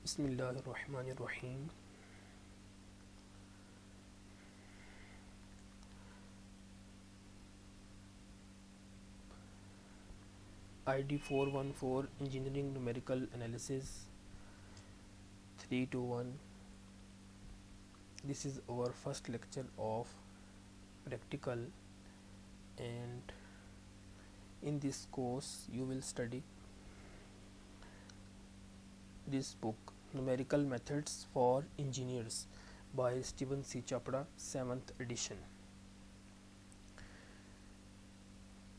बिस्मिल्लाहिर्रहमानिर्रहीम। ID 414 Engineering Numerical Analysis 321. This is our first lecture of practical, and in this course you will study this book Numerical Methods for Engineers by Stephen C. Chapra, 7th edition.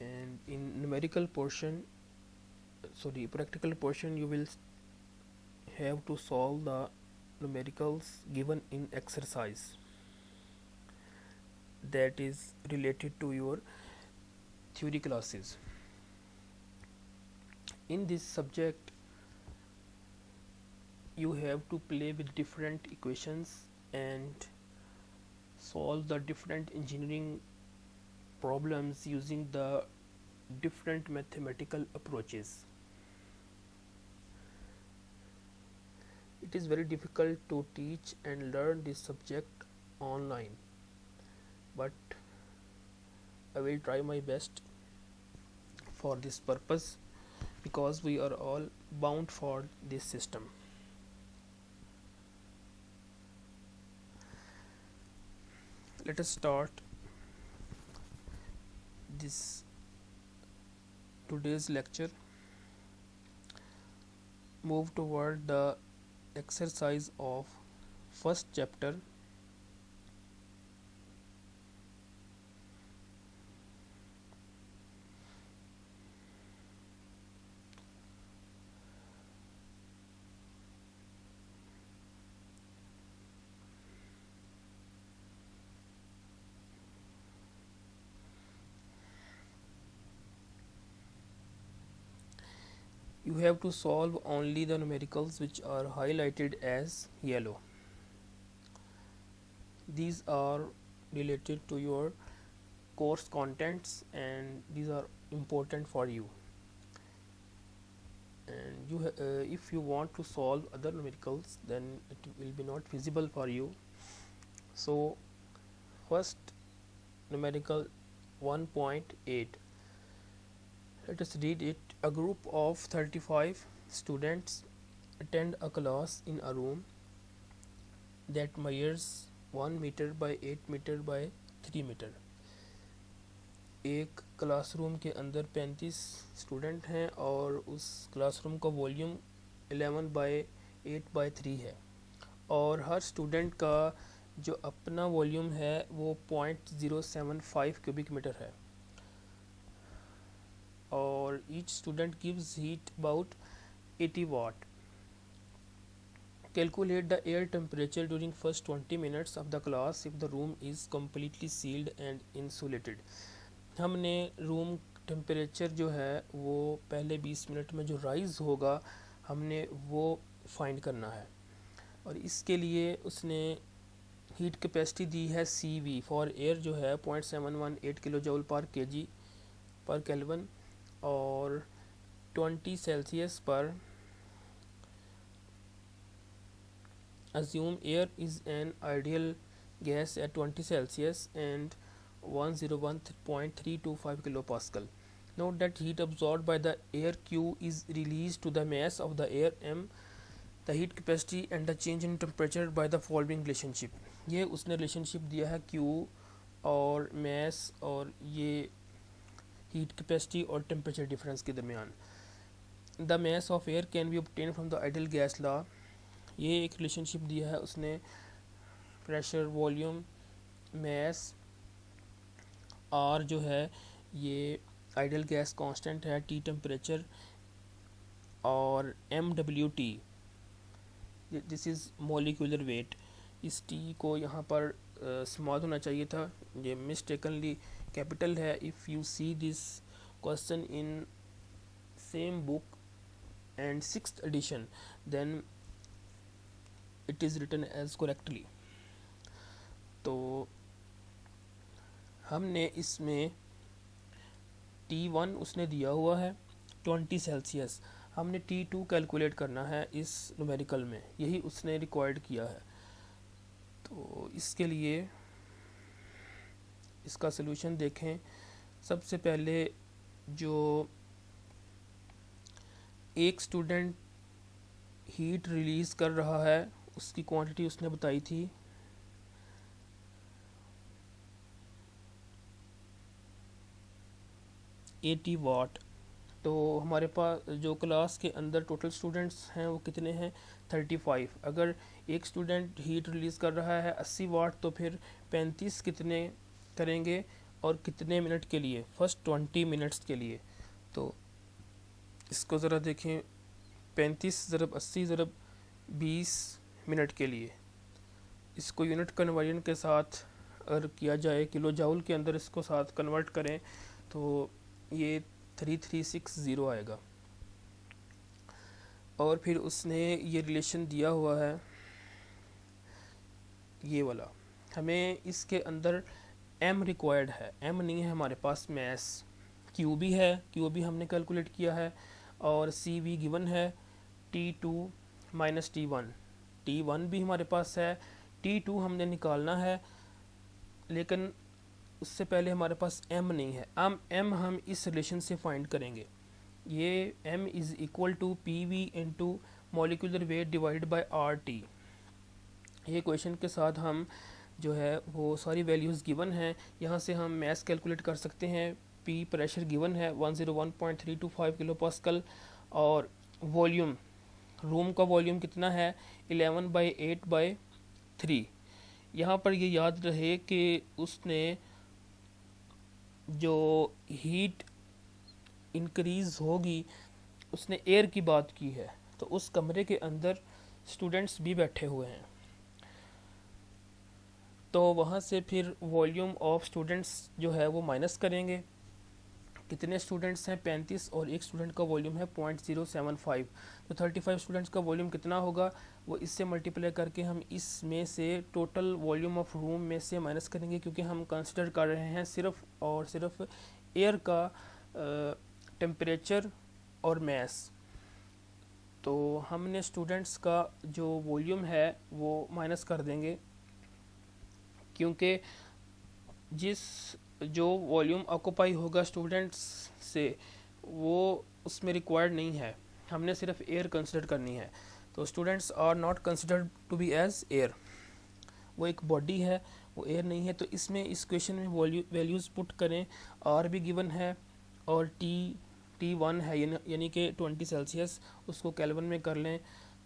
And in practical portion, you will have to solve the numericals given in exercise that is related to your theory classes. In this subject, you have to play with different equations and solve the different engineering problems using the different mathematical approaches. It is very difficult to teach and learn this subject online, but I will try my best for this purpose because we are all bound for this system. Let us start this today's lecture. Move toward the exercise of first chapter. You have to solve only the numericals which are highlighted as yellow. These are related to your course contents and these are important for you. And if you want to solve other numericals, then it will be not feasible for you. So first, numerical 1.8, let us read it. A group of 35 students attend a class in a room that measures 1 meter by 8 meter by 3 meter. एक classroom के अंदर 35 student हैं और उस classroom का volume 11 bye 8 bye 3 है और हर student का जो अपना वॉल्यूम है वो 0.075 क्यूबिक मीटर है और each student gives heat about 80 watt. Calculate the air temperature during first 20 minutes of the class if the room is completely sealed and insulated. हमने रूम टेम्परेचर जो है वो पहले 20 मिनट में जो राइज होगा हमने वो फाइंड करना है और इसके लिए उसने हीट कैपेसिटी दी है CV फॉर एयर जो है 0.718 किलो जूल पर केजी पर केल्विन और 20 सेल्सियस पर. Assume air is an ideal gas at 20 Celsius and 101.325 kilopascal. Note that heat absorbed by the air Q is released to the mass of the air M, the heat capacity and the change in temperature by the following relationship. ये उसने relationship दिया है Q और mass और ये heat capacity और temperature difference के दरमियान. The mass of air can be obtained from the ideal gas law. ये एक रिलेशनशिप दिया है उसने प्रेशर वॉल्यूम मैस आर जो है ये आइडियल गैस कांस्टेंट है टी टेम्परेचर और MWT this is molecular weight. इस टी को यहाँ पर स्मॉल होना चाहिए था, ये मिस्टेकनली कैपिटल है. If you see this question in same book and 6th edition then it is written as correctly. तो हमने इसमें T1 उसने दिया हुआ है 20 सेल्सियस. हमने T2 कैलकुलेट करना है इस न्यूमेरिकल में, यही उसने रिक्वायर्ड किया है। तो इसके लिए इसका सलूशन देखें। सबसे पहले जो एक स्टूडेंट हीट रिलीज़ कर रहा है उसकी क्वांटिटी उसने बताई थी 80 वाट। तो हमारे पास जो क्लास के अंदर टोटल स्टूडेंट्स हैं वो कितने हैं 35। अगर एक स्टूडेंट हीट रिलीज़ कर रहा है 80 वाट तो फिर 35 कितने करेंगे और कितने मिनट के लिए, फर्स्ट 20 मिनट्स के लिए। तो इसको ज़रा देखें, 35 ज़रब 80 ज़रब 20 मिनट के लिए। इसको यूनिट कन्वर्जन के साथ अगर किया जाए, किलो जाउल के अंदर इसको साथ कन्वर्ट करें तो ये 3360 आएगा। और फिर उसने ये रिलेशन दिया हुआ है ये वाला। हमें इसके अंदर m रिक्वायर्ड है, m नहीं है हमारे पास मैस। q भी है, q भी हमने कैलकुलेट किया है, और c भी गिवन है T2 माइनस T1। T1 भी हमारे पास है, T2 हमने निकालना है, लेकिन उससे पहले हमारे पास m नहीं है। m हम इस रिलेशन से फाइंड करेंगे। ये m is equal to P V into molecular weight divide by R T. ये क्वेश्चन के साथ हम जो है वो सारी वैल्यूज़ गिवन हैं, यहाँ से हम मैस कैलकुलेट कर सकते हैं। p प्रेशर गिवन है 101.325 किलो पास्कल, और वॉल्यूम, रूम का वॉल्यूम कितना है 11/8/3। यहाँ पर ये याद रहे कि उसने जो हीट इंक्रीज़ होगी उसने एयर की बात की है, तो उस कमरे के अंदर स्टूडेंट्स भी बैठे हुए हैं, तो वहाँ से फिर वॉल्यूम ऑफ स्टूडेंट्स जो है वो माइनस करेंगे। कितने स्टूडेंट्स हैं 35, और एक स्टूडेंट का वॉल्यूम है 0.075। तो 35 स्टूडेंट्स का वॉल्यूम कितना होगा वो इससे मल्टीप्लाई करके हम इसमें से टोटल वॉल्यूम ऑफ रूम में से माइनस करेंगे, क्योंकि हम कंसिडर कर रहे हैं सिर्फ और सिर्फ एयर का टेम्परेचर और मैस। तो हमने स्टूडेंट्स का जो वॉल्यूम है वो माइनस कर देंगे, क्योंकि जिस जो वॉल्यूम ऑक्यूपाई होगा स्टूडेंट्स से वो उसमें रिक्वायर्ड नहीं है, हमने सिर्फ एयर कंसिडर करनी है। तो students are not considered to be as air, वो एक बॉडी है, वो एयर नहीं है। तो इसमें इस क्वेश्चन में वैल्यूज़ पुट करें, आर भी गिवन है और T1 है यानी कि 20 सेल्सियस, उसको केल्विन में कर लें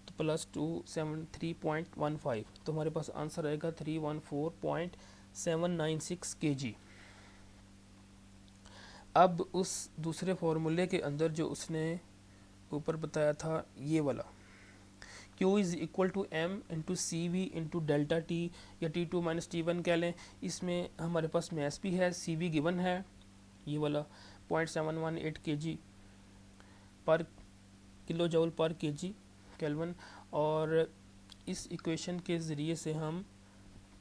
तो प्लस 273.15, तो हमारे पास आंसर आएगा 314.796 kg। अब उस दूसरे फार्मूले के अंदर जो उसने ऊपर बताया था ये वाला, Q is equal to m into C V into delta T या T2 माइनस T1 कह लें। इसमें हमारे पास मैस भी है, सी वी गिवन है ये वाला 0.718 kg पर किलो जूल पर kg केल्विन, और इस इक्वेशन के ज़रिए से हम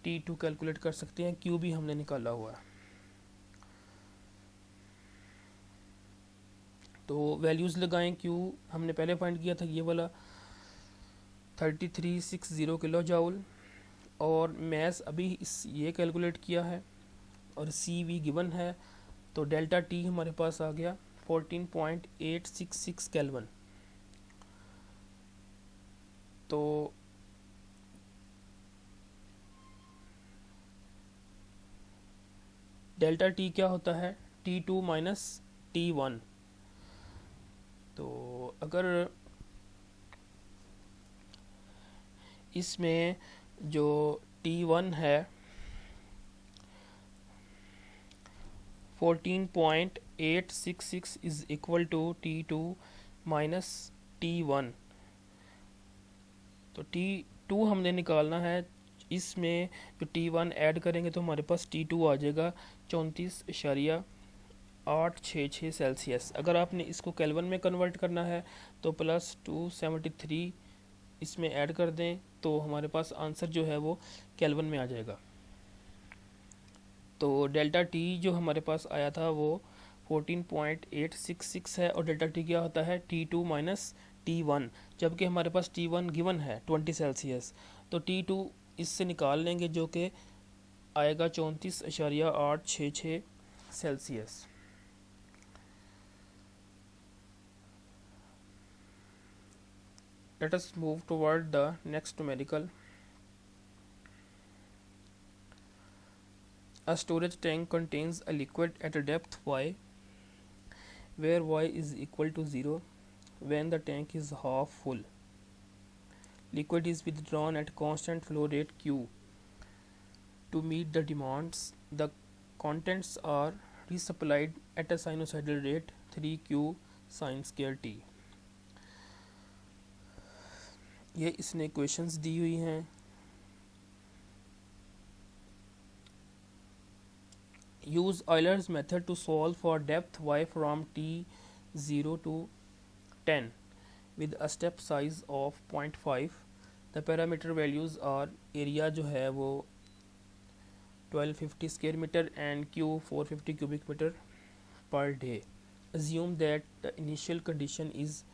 T2 कैलकुलेट कर सकते हैं। Q भी हमने निकाला हुआ है। तो वैल्यूज़ लगाएं। Q हमने पहले फाइंड किया था ये वाला 3360 किलो जूल, और मैस अभी इस ये कैलकुलेट किया है, और सी वी गिवन है। तो डेल्टा टी हमारे पास आ गया 14.866 केल्विन। तो डेल्टा टी क्या होता है T2 माइनस T1। तो अगर इसमें जो T1 है 14.866 is equal to T2 minus T1, तो T2 हमने निकालना है। इसमें जो T1 ऐड करेंगे तो हमारे पास T2 आ जाएगा 34.866 सेल्सियस। अगर आपने इसको केल्विन में कन्वर्ट करना है तो प्लस 273 इसमें ऐड कर दें, तो हमारे पास आंसर जो है वो केल्विन में आ जाएगा। तो डेल्टा टी जो हमारे पास आया था वो 14.866 है और डेल्टा टी क्या होता है T2 माइनस T1, जबकि हमारे पास T1 गिवन है 20 सेल्सियस, तो T2 इससे निकाल लेंगे जो कि आएगा 34.866 Celsius. Let us move toward the next numerical. A storage tank contains a liquid at a depth y, where y is equal to 0 when the tank is half full. Liquid is withdrawn at constant flow rate q. To meet the demands, the contents are resupplied at a sinusoidal rate 3q sin square t. ये इसने equations दी हुई हैं। Use Euler's method to solve for depth y from t0 to 10 with a step size of 0.5. The parameter values are area जो है वो 1250 square meter and Q 450 cubic meter per day. Assume that the initial condition is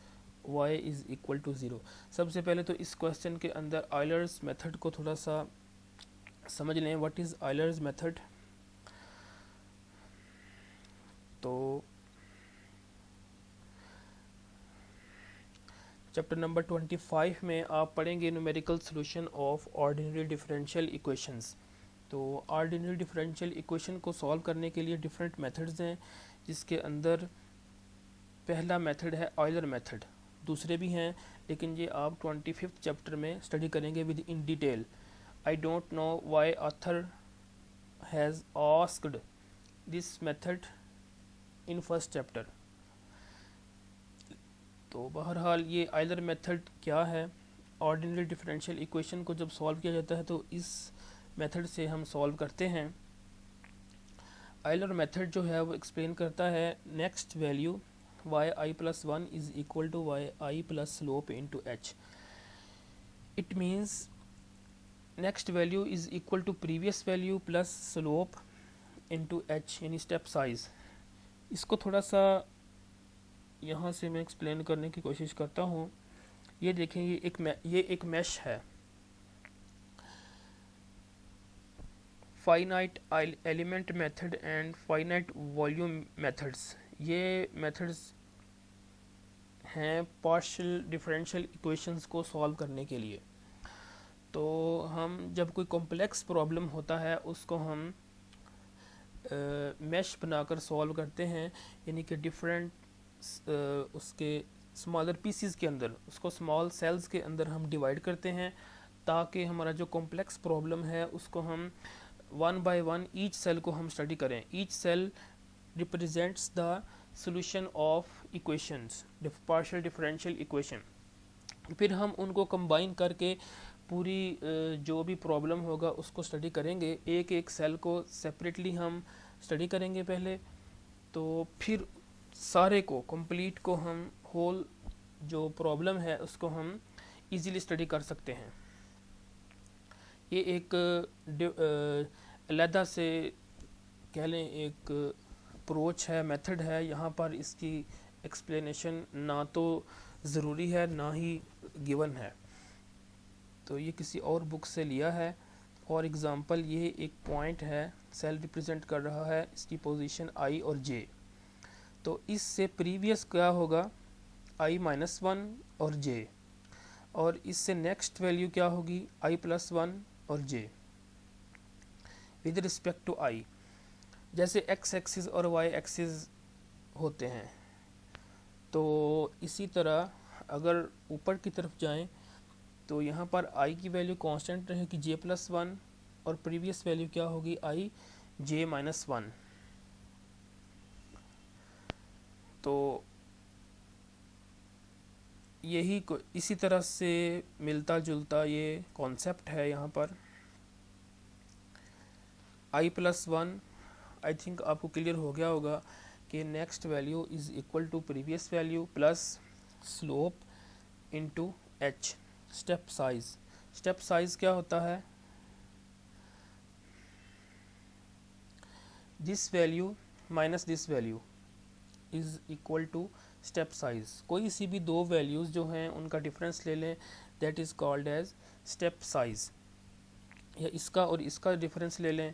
y is equal to 0. सबसे पहले तो इस question के अंदर Euler's method को थोड़ा सा समझ लें। What is Euler's method? तो चैप्टर नंबर 25 में आप पढ़ेंगे numerical solution of ordinary differential equations. तो ऑर्डिनरी डिफरेंशियल इक्वेशन को सॉल्व करने के लिए डिफरेंट मेथड्स हैं, जिसके अंदर पहला मेथड है ऑयलर मेथड, दूसरे भी हैं लेकिन ये आप 25th चैप्टर में स्टडी करेंगे with in detail. I don't know why author has asked this method in first chapter. तो बहरहाल ये ऑयलर मेथड क्या है? ऑर्डिनरी डिफरेंशियल इक्वेशन को जब सॉल्व किया जाता है तो इस मेथड से हम सॉल्व करते हैं। ऑयलर मेथड जो है वो एक्सप्लेन करता है next value yi+1 is equal to yi plus slope into h. It means next value is equal to previous value plus slope into h यानी स्टेप साइज। इसको थोड़ा सा यहाँ से मैं एक्सप्लेन करने की कोशिश करता हूँ। ये देखें, ये एक मैश है। Finite element method and finite volume methods, ये मेथड्स हैं पार्शियल डिफरेंशियल इक्वेशंस को सॉल्व करने के लिए। तो हम जब कोई कॉम्प्लेक्स प्रॉब्लम होता है उसको हम मैश बनाकर सॉल्व करते हैं, यानी कि डिफरेंट उसके स्मॉलर पीसीज के अंदर, उसको स्मॉल सेल्स के अंदर हम डिवाइड करते हैं, ताकि हमारा जो कॉम्प्लेक्स प्रॉब्लम है उसको हम one by one each cell को हम स्टडी करें। Each cell represents the solution of equations, partial differential equation. फिर हम उनको कंबाइन करके पूरी जो भी प्रॉब्लम होगा उसको स्टडी करेंगे। एक एक सेल को सेपरेटली हम स्टडी करेंगे पहले, तो फिर सारे को कंप्लीट को हम होल जो प्रॉब्लम है उसको हम इजीली स्टडी कर सकते हैं। ये एक अलहदा से कह लें एक अप्रोच है, मेथड है। यहाँ पर इसकी एक्सप्लेनेशन ना तो ज़रूरी है ना ही गिवन है, तो ये किसी और बुक से लिया है। फॉर एग्ज़ाम्पल ये एक पॉइंट है, सेल रिप्रेजेंट कर रहा है, इसकी पोजीशन i और j। तो इससे प्रीवियस क्या होगा i-1 और j, और इससे नेक्स्ट वैल्यू क्या होगी i+1 और j with respect to i। जैसे x एक्सिस और y एक्सिस होते हैं, तो इसी तरह अगर ऊपर की तरफ जाएं तो यहाँ पर i की वैल्यू कांस्टेंट रहेगी j+1 और प्रीवियस वैल्यू क्या होगी j-1। तो यही इसी तरह से मिलता जुलता ये कॉन्सेप्ट है यहाँ पर। i+1 आई थिंक आपको क्लियर हो गया होगा कि next value is equal to previous value plus slope into h। Step size, step size क्या होता है? This value minus this value, is equal to step size. कोई सी भी दो वैल्यूज़ जो हैं उनका डिफरेंस ले लें, that is called as step size. या इसका और इसका डिफरेंस ले लें,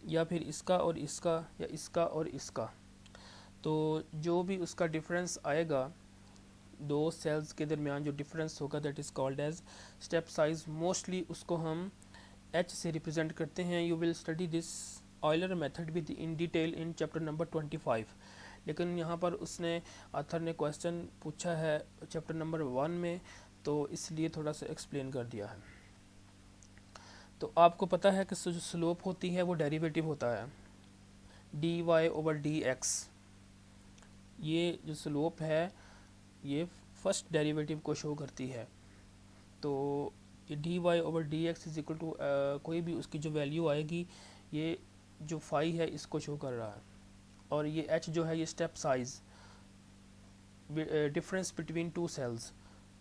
या फिर इसका और इसका, या इसका और इसका। तो जो भी उसका डिफरेंस आएगा, दो सेल्स के दरमियान जो डिफरेंस होगा, that is called as step size. Mostly उसको हम h से रिप्रेजेंट करते हैं। You will study this Euler method with in detail in chapter number 25। लेकिन यहाँ पर उसने ऑथर ने क्वेश्चन पूछा है चैप्टर नंबर 1 में, तो इसलिए थोड़ा सा एक्सप्लेन कर दिया है। तो आपको पता है कि जो स्लोप होती है वो डेरिवेटिव होता है dy ओवर dx। ये जो स्लोप है ये फर्स्ट डेरिवेटिव को शो करती है। तो ये dy over dx is equal to कोई भी उसकी जो वैल्यू आएगी, ये जो फाई है इसको शो कर रहा है। और ये h जो है ये step size, difference between two cells.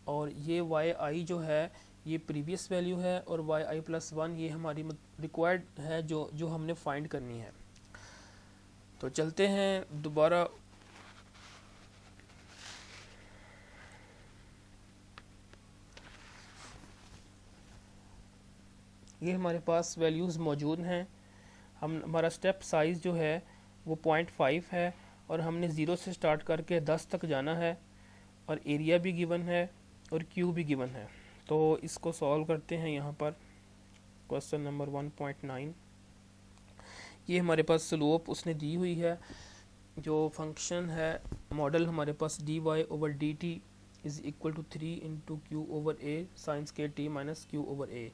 और ये yi जो है ये प्रीवियस वैल्यू है, और yi प्लस 1 ये हमारी रिक्वायर्ड है जो हमने फाइंड करनी है। तो चलते हैं दोबारा। ये हमारे पास वैल्यूज़ मौजूद हैं। हमारा स्टेप साइज़ जो है वो 0.5 है, और हमने 0 से स्टार्ट करके 10 तक जाना है, और एरिया भी गिवन है और क्यू भी गिवन है। तो इसको सॉल्व करते हैं। यहाँ पर क्वेश्चन नंबर 1.9, ये हमारे पास स्लोप उसने दी हुई है। जो फंक्शन है मॉडल हमारे पास dy over dt is equal to 3 into Q over A sine square t minus Q over A.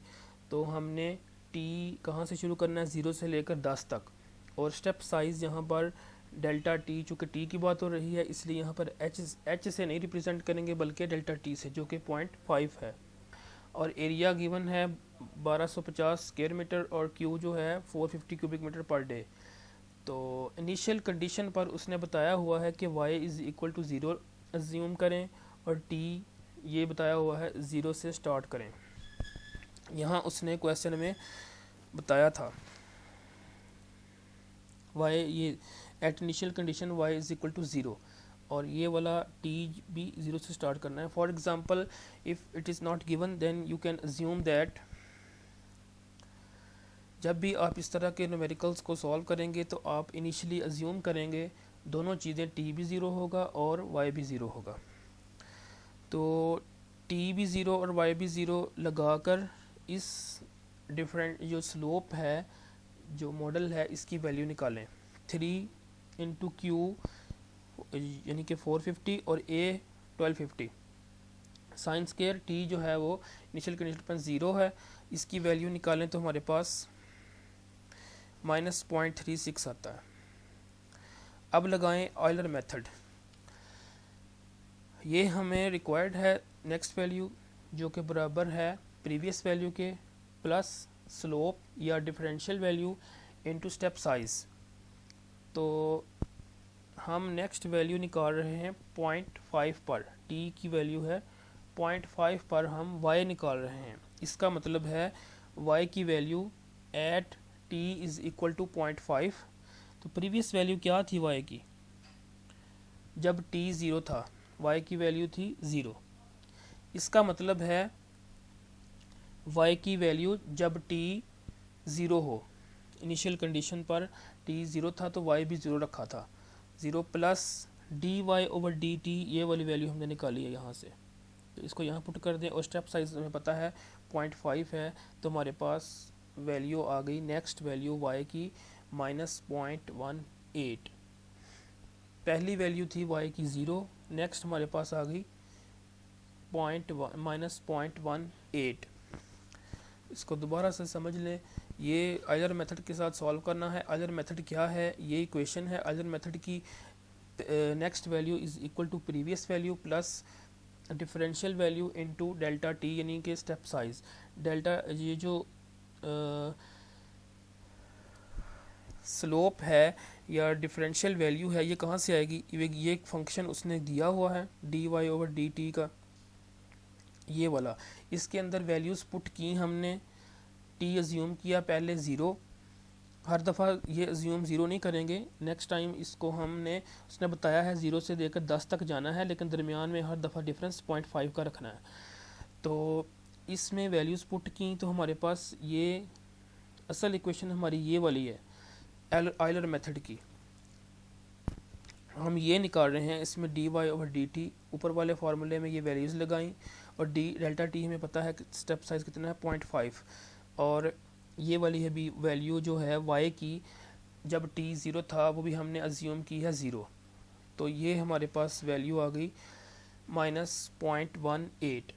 तो हमने t कहाँ से शुरू करना है, 0 से लेकर 10 तक। और स्टेप साइज़ यहाँ पर डेल्टा टी, चूँकि t की बात हो रही है इसलिए यहाँ पर h से नहीं रिप्रेजेंट करेंगे बल्कि डेल्टा t से, जो कि 0.5 है। और एरिया गिवन है 1250 स्क्वायर मीटर, और क्यू जो है 450 क्यूबिक मीटर पर डे। तो इनिशियल कंडीशन पर उसने बताया हुआ है कि y is equal to 0 assume करें, और t ये बताया हुआ है 0 से स्टार्ट करें। यहाँ उसने क्वेश्चन में बताया था y ये at initial condition y is equal to 0, और ये वाला t भी 0 से स्टार्ट करना है। For example if it is not given then you can assume that, जब भी आप इस तरह के न्यूमेरिकल्स को सॉल्व करेंगे तो आप इनिशियली अज्यूम करेंगे दोनों चीज़ें, t भी 0 होगा और y भी 0 होगा। तो t भी 0 और y भी 0 लगाकर इस डिफरेंट जो स्लोप है, जो मॉडल है, इसकी वैल्यू निकालें। 3 इंटू क्यू यानी कि 450 और a 1250 साइन स्केयर t जो है वो इनिशियल कंडीशन पर 0 है, इसकी वैल्यू निकालें तो हमारे पास -0.36 आता है। अब लगाएं ऑयलर मेथड। ये हमें रिक्वायर्ड है नेक्स्ट वैल्यू जो कि बराबर है प्रीवियस वैल्यू के प्लस स्लोप या differential value into step size. तो हम नेक्स्ट वैल्यू निकाल रहे हैं 0.5 पर, t की वैल्यू है 0.5 पर हम y निकाल रहे हैं। इसका मतलब है y की value at t is equal to 0.5। तो प्रीवियस वैल्यू क्या थी y की, जब t 0 था y की वैल्यू थी 0। इसका मतलब है y की वैल्यू जब t 0 हो, इनिशियल कंडीशन पर t 0 था तो y भी 0 रखा था, 0 प्लस dy ओवर dt, ये वाली वैल्यू हमने निकाली है यहाँ से। तो इसको यहाँ पुट कर दें, और स्टेप साइज हमें पता है 0.5 है, तो हमारे पास वैल्यू आ गई नेक्स्ट वैल्यू y की -0.18। पहली वैल्यू थी y की 0, नेक्स्ट हमारे पास आ गई -0.18। इसको दोबारा से समझ लें, ये आयलर मेथड के साथ सॉल्व करना है। आयलर मेथड क्या है, ये इक्वेशन है। आयलर मेथड की next value is equal to previous value plus differential value into delta T यानी कि स्टेप साइज। डेल्टा ये जो स्लोप है या डिफरेंशियल वैल्यू है, ये कहाँ से आएगी, ये एक फंक्शन उसने दिया हुआ है dy ओवर dt का, ये वाला। इसके अंदर वैल्यूज़ पुट की हमने, t अज्यूम किया पहले 0, हर दफ़ा ये अज्यूम ज़ीरो नहीं करेंगे, नेक्स्ट टाइम इसको हमने उसने बताया है 0 से लेकर 10 तक जाना है, लेकिन दरमियान में हर दफ़ा डिफरेंस 0.5 का रखना है। तो इसमें वैल्यूज़ पुट की तो हमारे पास ये असल इक्वेशन हमारी ये वाली है आयलर मेथड की। हम ये निकाल रहे हैं, इसमें D Y over D T ऊपर वाले फार्मूले में ये वैल्यूज़ लगाई, और डी डेल्टा टी हमें पता है कि स्टेप साइज़ कितना है 0.5, और ये वाली है भी वैल्यू जो है वाई की, जब टी ज़ीरो था वो भी हमने अज्यूम की है ज़ीरो। तो ये हमारे पास वैल्यू आ गई -0.18।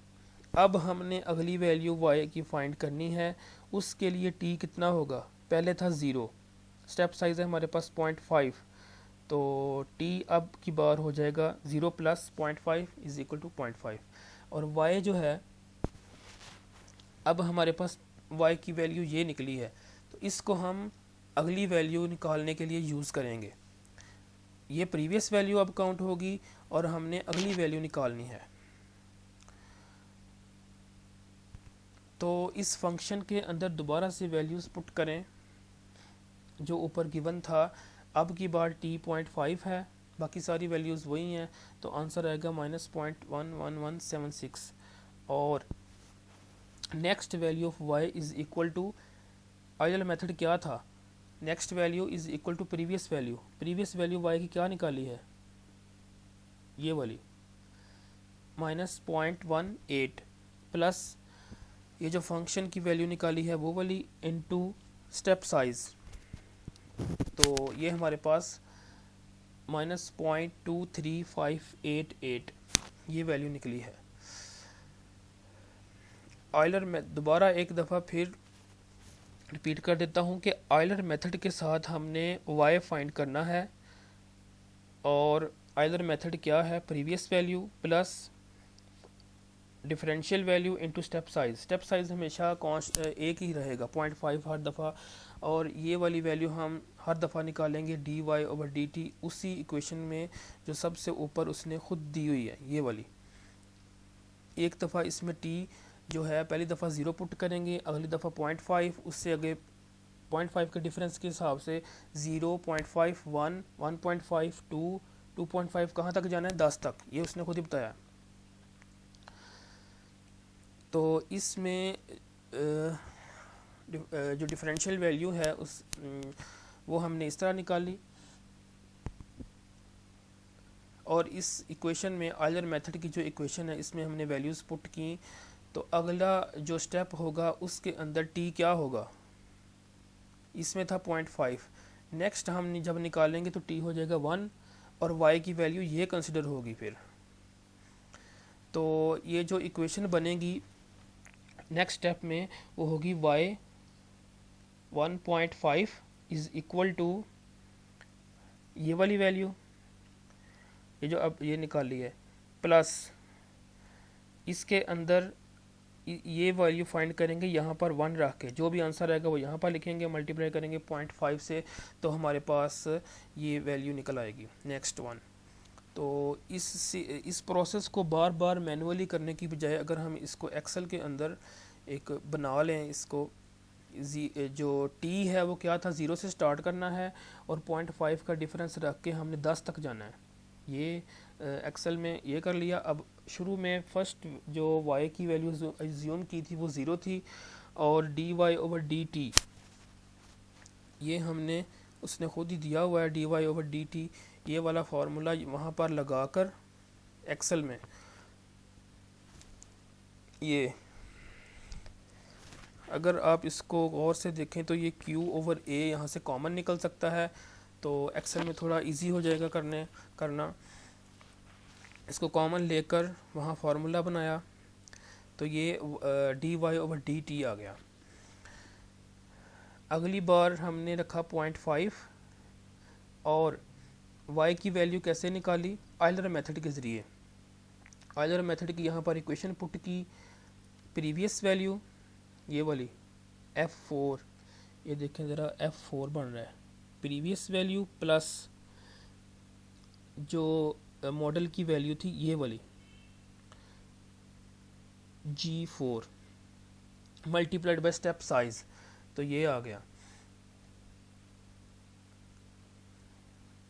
अब हमने अगली वैल्यू वाई की फाइंड करनी है, उसके लिए टी कितना होगा, पहले था ज़ीरो, स्टेप साइज़ है हमारे पास 0.5, तो टी अब की बार हो जाएगा 0 + 0.5 इज इक्वल टू 0.5। और y जो है, अब हमारे पास y की वैल्यू ये निकली है, तो इसको हम अगली वैल्यू निकालने के लिए यूज़ करेंगे। ये प्रीवियस वैल्यू अब काउंट होगी और हमने अगली वैल्यू निकालनी है। तो इस फंक्शन के अंदर दोबारा से वैल्यूज़ पुट करें जो ऊपर गिवन था। अब की बार t 0.5 है, बाकी सारी वैल्यूज़ वही हैं, तो आंसर आएगा -0.11176। और next value of y is equal to, Euler method क्या था, next value is equal to previous value. Previous value y की क्या निकाली है, ये वाली -0.18 प्लस ये जो फंक्शन की वैल्यू निकाली है वो वाली इनटू स्टेप साइज़, तो ये हमारे पास -0.23588 ये वैल्यू निकली है। आयलर में दोबारा एक दफ़ा फिर रिपीट कर देता हूँ कि आयलर मेथड के साथ हमने y फाइंड करना है, और आयलर मेथड क्या है, previous value plus differential value into step size. Step size हमेशा एक ही रहेगा 0.5 हर दफ़ा, और ये वाली वैल्यू हम हर दफ़ा निकालेंगे D Y over D T, उसी इक्वेशन में जो सबसे ऊपर उसने ख़ुद दी हुई है ये वाली। एक दफ़ा इसमें टी जो है पहली दफ़ा ज़ीरो पुट करेंगे, अगली दफ़ा 0.5, उससे आगे 0.5 के डिफरेंस के हिसाब से 0, 0.5, 1, 1.5, 2, 2.5 कहाँ तक जाना है, 10 तक, ये उसने खुद ही बताया। तो इसमें जो डिफरेंशियल वैल्यू है वो हमने इस तरह निकाली, और इस इक्वेशन में आयलर मेथड की जो इक्वेशन है इसमें हमने वैल्यूज़ पुट की। तो अगला जो स्टेप होगा उसके अंदर t क्या होगा, इसमें था 0.5, नेक्स्ट हम जब निकालेंगे तो t हो जाएगा 1, और y की वैल्यू ये कंसिडर होगी फिर। तो ये जो इक्वेशन बनेगी नेक्स्ट स्टेप में वो होगी y 1.5 इज़ इक्वल टू ये वाली वैल्यू, ये जो अब ये निकाली है, प्लस इसके अंदर ये वैल्यू फाइंड करेंगे यहाँ पर 1 रख के, जो भी आंसर आएगा वो यहाँ पर लिखेंगे, मल्टीप्लाई करेंगे 0.5 से, तो हमारे पास ये वैल्यू निकल आएगी नेक्स्ट वन। तो इस प्रोसेस को बार बार मैनुअली करने की बजाय अगर हम इसको एक्सेल के अंदर एक बना लें, इसको जो t है वो क्या था, 0 से स्टार्ट करना है और 0.5 का डिफरेंस रख के हमने 10 तक जाना है, ये एक्सेल में ये कर लिया। अब शुरू में फर्स्ट जो y की वैल्यू एज्यूम की थी वो 0 थी, और dy ओवर dt ये हमने उसने खुद ही दिया हुआ है, dy ओवर dt ये वाला फार्मूला वहाँ पर लगाकर एक्सेल में ये अगर आप इसको गौर से देखें तो ये q ओवर a यहाँ से कॉमन निकल सकता है, तो एक्सेल में थोड़ा इजी हो जाएगा करना। इसको कॉमन लेकर वहाँ फार्मूला बनाया तो ये dy ओवर dt आ गया। अगली बार हमने रखा 0.5 और y की वैल्यू कैसे निकाली, आयलर मेथड के ज़रिए। आयलर मेथड की यहाँ पर इक्वेशन पुट की, प्रीवियस वैल्यू ये वाली f4, ये देखें ज़रा f4 बन रहा है, प्रीवियस वैल्यू प्लस जो मॉडल की वैल्यू थी ये वाली g4 multiplied by step size, तो ये आ गया।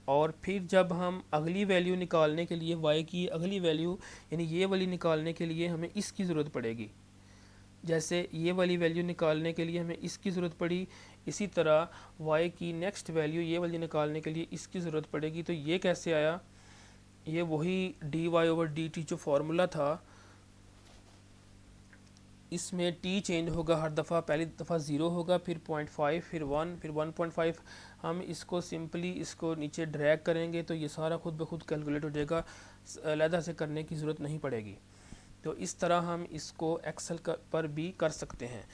और फिर जब हम अगली वैल्यू निकालने के लिए y की अगली वैल्यू यानी ये वाली निकालने के लिए हमें इसकी ज़रूरत पड़ेगी। जैसे ये वाली वैल्यू निकालने के लिए हमें इसकी ज़रूरत पड़ी, इसी तरह y की नेक्स्ट वैल्यू ये वाली निकालने के लिए इसकी ज़रूरत पड़ेगी। तो ये कैसे आया, ये वही dy/dt जो फार्मूला था, इसमें t चेंज होगा हर दफ़ा। पहली दफ़ा 0 होगा, फिर 0.5, फिर 1, फिर 1.5। हम इसको सिंपली इसको नीचे ड्रैग करेंगे तो ये सारा खुद ब खुद कैलकुलेट हो जाएगा, अलहदा से करने की ज़रूरत नहीं पड़ेगी। तो इस तरह हम इसको एक्सेल पर भी कर सकते हैं।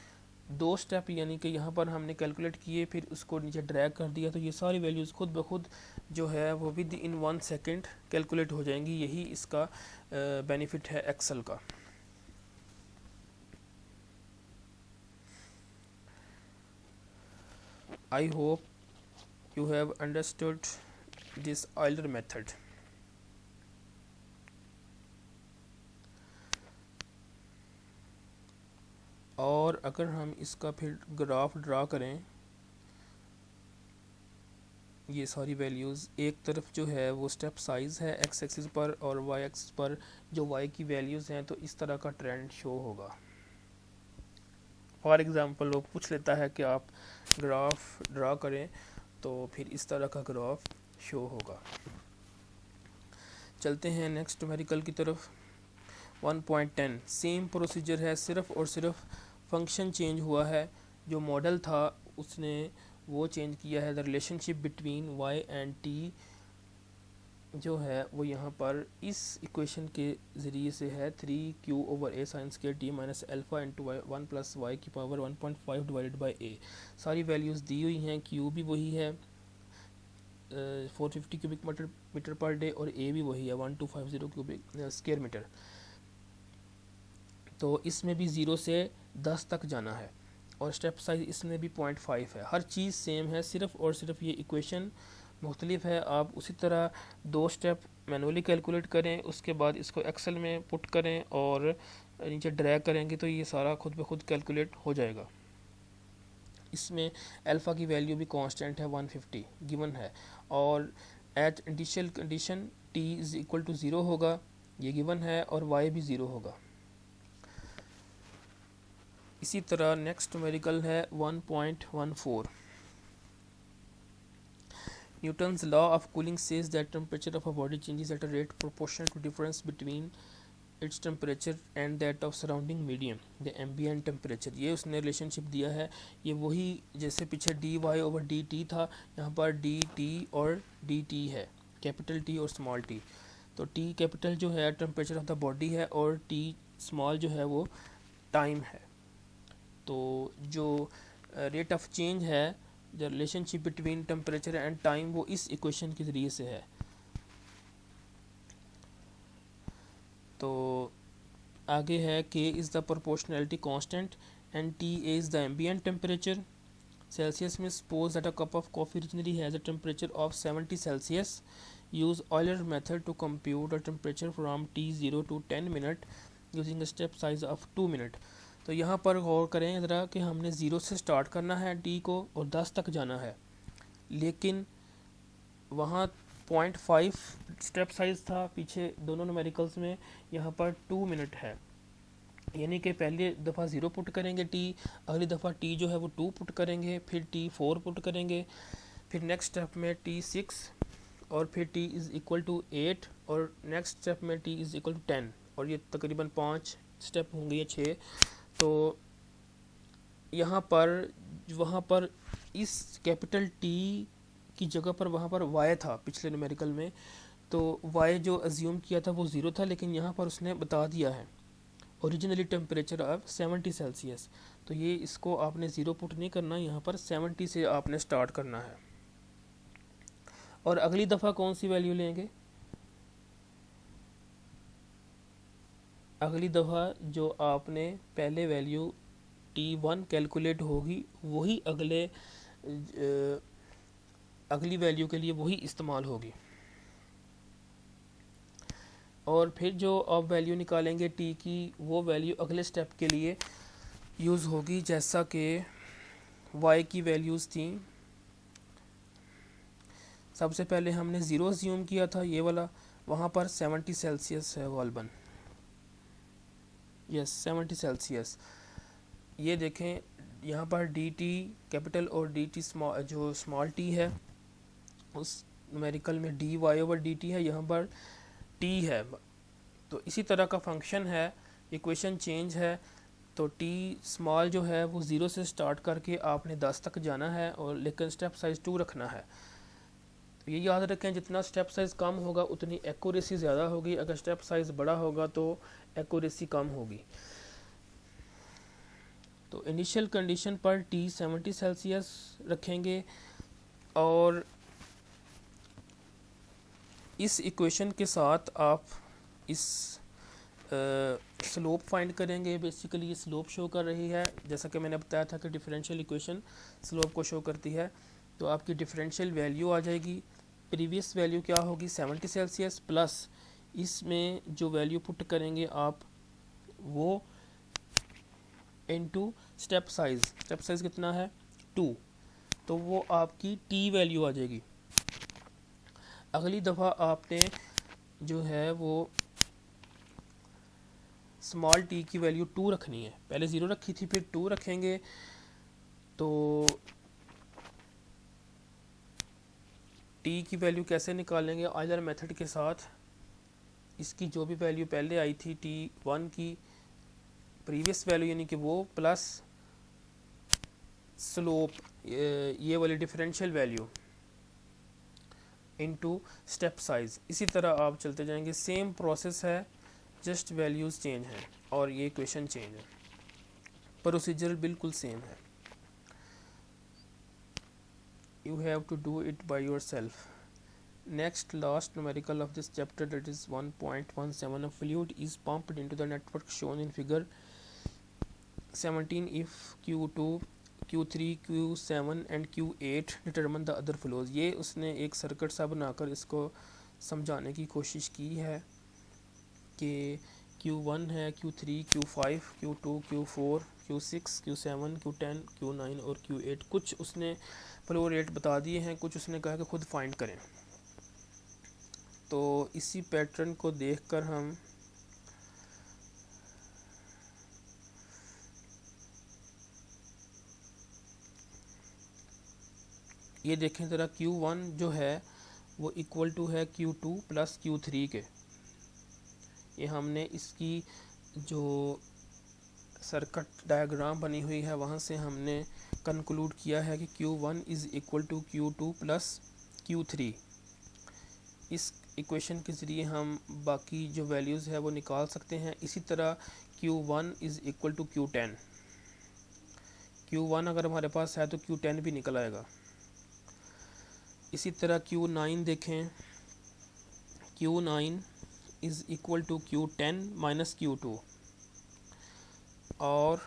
2 स्टेप यानी कि यहाँ पर हमने कैलकुलेट किए, फिर उसको नीचे ड्रैग कर दिया, तो ये सारी वैल्यूज़ खुद ब खुद जो है वो विद इन 1 सेकेंड कैलकुलेट हो जाएंगी। यही इसका बेनिफिट है एक्सेल का। I hope you have understood this Euler method. और अगर हम इसका फिर ग्राफ ड्रा करें, ये सारी वैल्यूज़ एक तरफ जो है वो स्टेप साइज़ है x एक्सिस पर, और y एक्सिस पर जो y की वैल्यूज़ हैं, तो इस तरह का ट्रेंड शो होगा। फॉर एग्ज़ाम्पल वो पूछ लेता है कि आप ग्राफ ड्रा करें, तो फिर इस तरह का ग्राफ शो होगा। चलते हैं नेक्स्ट न्यूमेरिकल की तरफ। 1.10 सेम प्रोसीजर है, सिर्फ़ और सिर्फ फंक्शन चेंज हुआ है। जो मॉडल था उसने वो चेंज किया है। The relationship between y and t जो है वो यहाँ पर इस इक्वेशन के ज़रिए से है, 3q/a sin square t minus alpha into 1 plus Y की पावर 1.5 डिवाइडेड बाई a। सारी वैल्यूज़ दी हुई हैं, q भी वही है 450 क्यूबिक मीटर पर डे, और a भी वही है 1250 क्यूबिक स्क्वायर मीटर। तो इसमें भी 0 से 10 तक जाना है, और स्टेप साइज इसमें भी 0.5 है। हर चीज़ सेम है, सिर्फ़ और सिर्फ ये इक्वेशन मुख्तलिफ है। आप उसी तरह 2 स्टेप मैनुअली कैलकुलेट करें, उसके बाद इसको एक्सेल में पुट करें और नीचे ड्रैग करेंगे तो ये सारा खुद ब खुद कैलकुलेट हो जाएगा। इसमें अल्फ़ा की वैल्यू भी कांस्टेंट है 150 गिवन है, और at initial condition t is equal to 0 होगा, ये गिवन है, और y भी 0 होगा। इसी तरह नेक्स्ट न्यूमेरिकल है 1.14। Newton's law of cooling says that temperature of a body changes at a rate proportional to difference between its temperature and that of surrounding medium, the ambient temperature। ये उसने relationship दिया है। ये वही जैसे पीछे dy/dt था, यहाँ पर dt और dt है, कैपिटल T और स्मॉल t। तो t कैपिटल जो है टेम्परेचर ऑफ द बॉडी है, और t स्मॉल जो है वो टाइम है। तो जो रेट ऑफ चेंज है, the relationship between temperature and time, वो इस इक्वेशन के ज़रिए से है। तो आगे है k is the proportionality constant and t is the ambient temperature. Celsius में suppose that a cup of coffee originally has a temperature of 70 Celsius. Use Euler method to compute the temperature from t0 to 10 minute using a step size of 2 minute. तो यहाँ पर गौर करें ज़रा कि हमने 0 से start करना है t को, और 10 तक जाना है, लेकिन वहाँ 0.5 स्टेप साइज था पीछे दोनों न्यूमेरिकल्स में, यहाँ पर 2 मिनट है। यानी कि पहली दफ़ा 0 पुट करेंगे t, अगली दफ़ा t जो है वो 2 पुट करेंगे, फिर t 4 पुट करेंगे, फिर नेक्स्ट स्टेप में t 6, और फिर t इज़ इक्वल टू 8, और नेक्स्ट स्टेप में t इज़ इक्वल टू 10, और ये तकरीबन 5 स्टेप होंगे या 6। तो यहाँ पर वहाँ पर इस कैपिटल T की जगह पर वहाँ पर y था पिछले न्यूमेरिकल में, तो y जो अज्यूम किया था वो 0 था, लेकिन यहाँ पर उसने बता दिया है ओरिजिनली टेम्परेचर ऑफ 70 सेल्सियस। तो ये इसको आपने 0 पुट नहीं करना, यहाँ पर 70 से आपने स्टार्ट करना है। और अगली दफ़ा कौन सी वैल्यू लेंगे, अगली दफ़ा जो आपने पहले वैल्यू t1 कैलकुलेट होगी वही अगली वैल्यू के लिए वही इस्तेमाल होगी। और फिर जो आप वैल्यू निकालेंगे t की, वो वैल्यू अगले स्टेप के लिए यूज़ होगी, जैसा कि y की वैल्यूज़ थी सबसे पहले हमने 0 अज्यूम किया था, ये वाला, वहाँ पर 70 सेल्सियस है गालबन, यस 70 सेल्सियस। ये देखें यहाँ पर डी टी कैपिटल और डी टी स्मॉल, जो स्मॉल टी है उस न्यूमेरिकल में D Y over D T है, यहाँ पर टी है। तो इसी तरह का फंक्शन है, इक्वेशन चेंज है। तो टी स्मॉल जो है वो 0 से स्टार्ट करके आपने 10 तक जाना है, और लेकिन स्टेप साइज़ 2 रखना है। तो ये याद रखें, जितना स्टेप साइज़ कम होगा उतनी एक्यूरेसी ज़्यादा होगी, अगर स्टेप साइज़ बड़ा होगा तो एक्यूरेसी कम होगी। तो इनिशियल कंडीशन पर टी 70 सेल्सियस रखेंगे, और इस इक्वेशन के साथ आप इस स्लोप फाइंड करेंगे। बेसिकली ये स्लोप शो कर रही है, जैसा कि मैंने बताया था कि डिफरेंशियल इक्वेशन स्लोप को शो करती है। तो आपकी डिफरेंशियल वैल्यू आ जाएगी, प्रीवियस वैल्यू क्या होगी 70 सेल्सियस, प्लस इसमें जो वैल्यू पुट करेंगे आप वो इनटू स्टेप साइज़ कितना है 2, तो वो आपकी टी वैल्यू आ जाएगी। अगली दफ़ा आपने जो है वो स्मॉल टी की वैल्यू 2 रखनी है, पहले 0 रखी थी फिर 2 रखेंगे। तो टी की वैल्यू कैसे निकालेंगे, आयलर मेथड के साथ। इसकी जो भी वैल्यू पहले आई थी T1 की प्रीवियस वैल्यू यानी कि वो, प्लस स्लोप ये वाली differential value into step size. इसी तरह आप चलते जाएंगे, सेम प्रोसेस है, जस्ट वैल्यूज़ चेंज हैं और ये इक्वेशन चेंज है, प्रोसीजर बिल्कुल सेम है। You have to do it by yourself. Next, last numerical of this chapter, that is 1.17. A fluid is pumped into the network shown in figure 17 if Q2, Q3, Q7 and Q8 determine the other flows. ये उसने एक circuit सा बनाकर इसको समझाने की कोशिश की है कि Q1 है, Q3, Q5, Q2, Q4, Q6, Q7, Q10, Q9 और Q8। कुछ उसने फ्लो रेट बता दिए हैं, कुछ उसने कहा कि खुद फाइंड करें। तो इसी पैटर्न को देखकर हम ये देखें ज़रा, Q1 जो है वो इक्वल टू है Q2 प्लस Q3 के। ये हमने इसकी जो सर्किट डायग्राम बनी हुई है वहाँ से हमने कंक्लूड किया है कि Q1 is equal to Q2 plus Q3। इस इक्वेशन के ज़रिए हम बाकी जो वैल्यूज़ है वो निकाल सकते हैं। इसी तरह Q1 is equal to Q10, Q1 अगर हमारे पास है तो Q10 भी निकल आएगा। इसी तरह Q9 देखें, Q9 is equal to Q10 minus Q2, और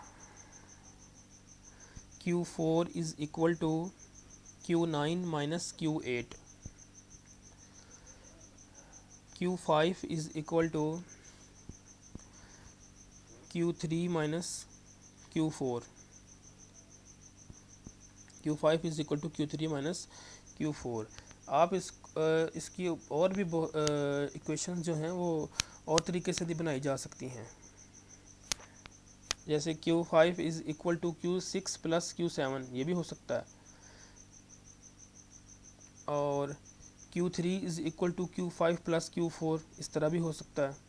Q4 is equal to Q9 minus Q8, Q5 is equal to Q3 minus Q4, Q5 is equal to Q3 minus Q4। आप इसकी और भी इक्वेशंस जो हैं वो और तरीके से भी बनाई जा सकती हैं, जैसे Q5 is equal to Q6 plus Q7, ये भी हो सकता है, और Q3 is equal to Q5 plus Q4, इस तरह भी हो सकता है।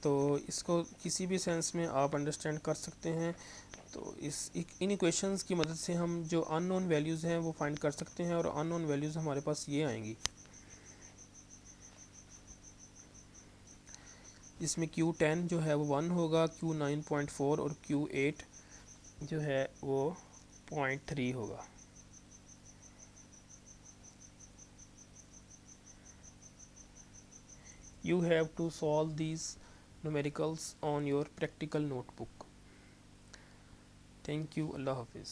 तो इसको किसी भी सेंस में आप अंडरस्टैंड कर सकते हैं। तो इन इक्वेशंस की मदद से हम जो अननोन वैल्यूज़ हैं वो फाइंड कर सकते हैं, और अननोन वैल्यूज़ हमारे पास ये आएंगी, जिसमें Q10 जो है वो 1 होगा, Q9 0.4 और Q8 जो है वो 0.3 होगा। You have to solve these numericals on your practical notebook. Thank you. Allah Hafiz.